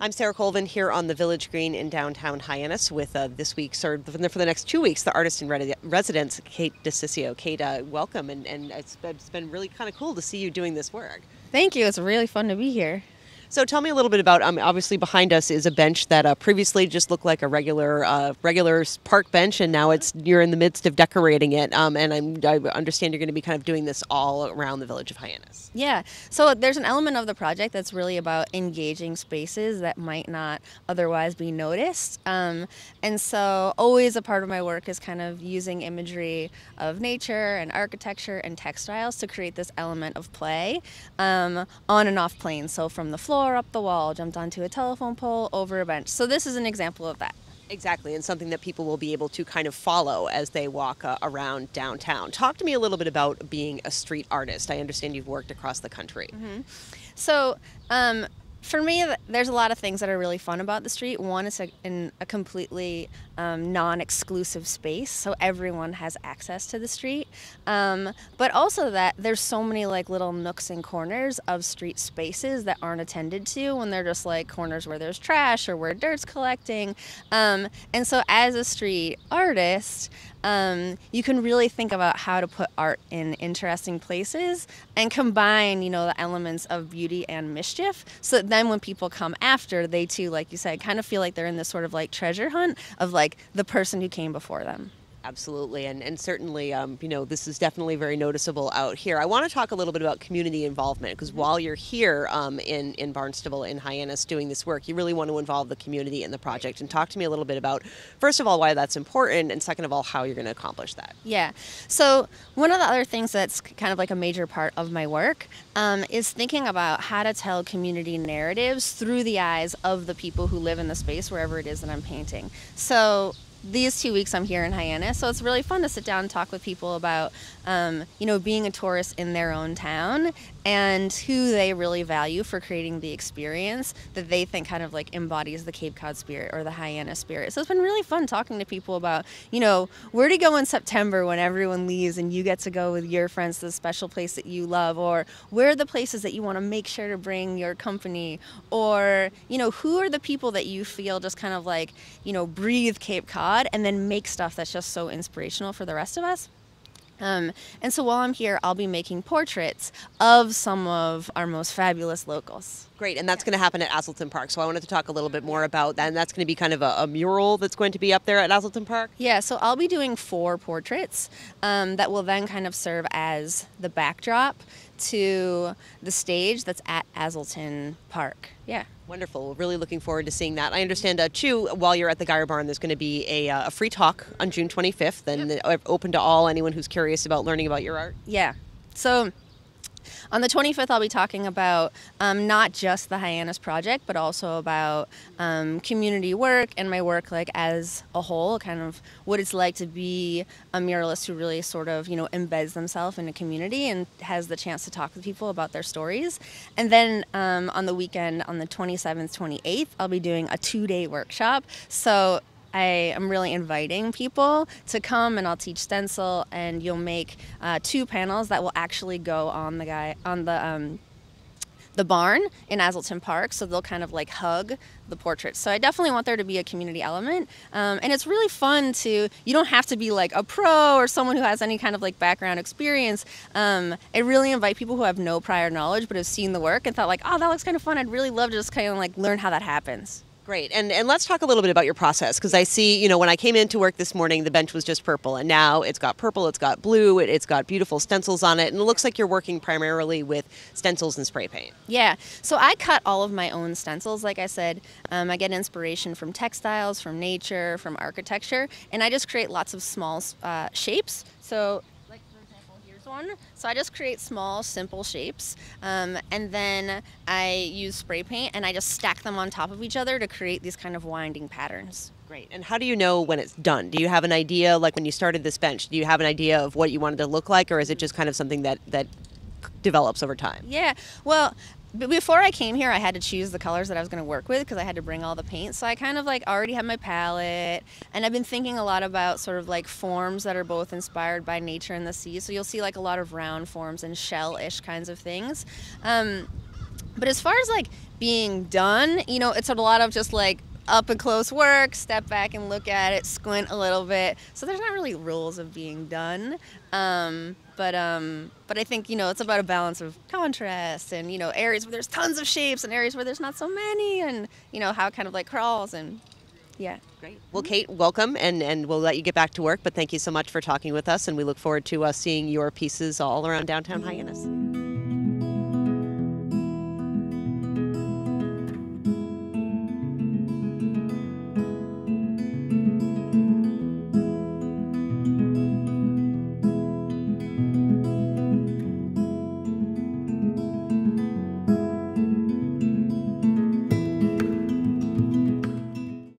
I'm Sarah Colvin here on the Village Green in downtown Hyannis with this week's, or for the next 2 weeks, the artist in residence, Kate DeCiccio. Kate, welcome, and it's been really kind of cool to see you doing this work. Thank you. It's really fun to be here. So tell me a little bit about, obviously behind us is a bench that previously just looked like a regular park bench, and now you're in the midst of decorating it, and I understand you're going to be kind of doing this all around the village of Hyannis. Yeah. So there's an element of the project that's really about engaging spaces that might not otherwise be noticed. And so always a part of my work is kind of using imagery of nature and architecture and textiles to create this element of play on and off planes. So from the floor up the wall, jumped onto a telephone pole, over a bench. So this is an example of that. Exactly, and something that people will be able to kind of follow as they walk around downtown. Talk to me a little bit about being a street artist. I understand you've worked across the country. Mm-hmm. So for me, there's a lot of things that are really fun about the street. One is in a completely non-exclusive space, so everyone has access to the street. But also that there's so many like little nooks and corners of street spaces that aren't attended to when they're just like corners where there's trash or where dirt's collecting. And so as a street artist, you can really think about how to put art in interesting places and combine, the elements of beauty and mischief. So that then when people come after, they too, like you said, kind of feel like they're in this sort of like treasure hunt of like the person who came before them. Absolutely, and certainly, this is definitely very noticeable out here. I want to talk a little bit about community involvement, because while you're here in Barnstable, in Hyannis, doing this work, you really want to involve the community in the project. And talk to me a little bit about, first of all, why that's important, and second of all, how you're going to accomplish that. Yeah, so one of the other things that's kind of like a major part of my work is thinking about how to tell community narratives through the eyes of the people who live in the space, wherever it is that I'm painting. So these 2 weeks I'm here in Hyannis, so it's really fun to sit down and talk with people about, being a tourist in their own town and who they really value for creating the experience that they think kind of like embodies the Cape Cod spirit or the Hyannis spirit. So it's been really fun talking to people about, where to go in September when everyone leaves and you get to go with your friends to the special place that you love, or where are the places that you want to make sure to bring your company, or, who are the people that you feel just kind of like, breathe Cape Cod and then make stuff that's just so inspirational for the rest of us. And so while I'm here, I'll be making portraits of some of our most fabulous locals. Great, and that's going to happen at Azleton Park. So I wanted to talk a little bit more about that, and that's going to be kind of a mural that's going to be up there at Azleton Park? Yeah, so I'll be doing 4 portraits that will then kind of serve as the backdrop to the stage that's at Azleton Park. Yeah. Wonderful. We're really looking forward to seeing that. I understand, too, while you're at the Geyer Barn, there's going to be a free talk on June 25th, and open to all, anyone who's curious about learning about your art. Yeah. So on the 25th, I'll be talking about not just the Hyannis Project, but also about community work and my work like as a whole, kind of what it's like to be a muralist who really sort of, embeds themselves in a community and has the chance to talk with people about their stories. And then on the weekend, on the 27th, 28th, I'll be doing a 2-day workshop. So I am really inviting people to come, and I'll teach stencil, and you'll make 2 panels that will actually go on the barn in Azleton Park, so they'll kind of like hug the portraits. So I definitely want there to be a community element, and it's really fun you don't have to be like a pro or someone who has any kind of like background experience. I really invite people who have no prior knowledge but have seen the work and thought like, oh, that looks kind of fun. I'd really love to just kind of like learn how that happens. Great. And let's talk a little bit about your process, because I see, when I came into work this morning, the bench was just purple, and now it's got purple, it's got blue, it's got beautiful stencils on it, and it looks like you're working primarily with stencils and spray paint. Yeah. So I cut all of my own stencils. Like I said, I get inspiration from textiles, from nature, from architecture, and I just create lots of small shapes. So one. So I just create small, simple shapes, and then I use spray paint and I just stack them on top of each other to create these kind of winding patterns. Great. And how do you know when it's done? Do you have an idea, like when you started this bench, do you have an idea of what you wanted to look like, or is it just kind of something that develops over time? Yeah. Well, before I came here, I had to choose the colors that I was going to work with because I had to bring all the paint. So I kind of like already had my palette, and I've been thinking a lot about sort of like forms that are both inspired by nature and the sea. So you'll see like a lot of round forms and shell-ish kinds of things. But as far as like being done, you know, it's a lot of just like up and close work, step back and look at it, squint a little bit. So there's not really rules of being done. But I think, you know, it's about a balance of contrast and, you know, areas where there's tons of shapes and areas where there's not so many, and, you know, how it kind of like crawls and yeah. Great. Well, Kate, welcome, and we'll let you get back to work, but thank you so much for talking with us, and we look forward to seeing your pieces all around downtown Hyannis.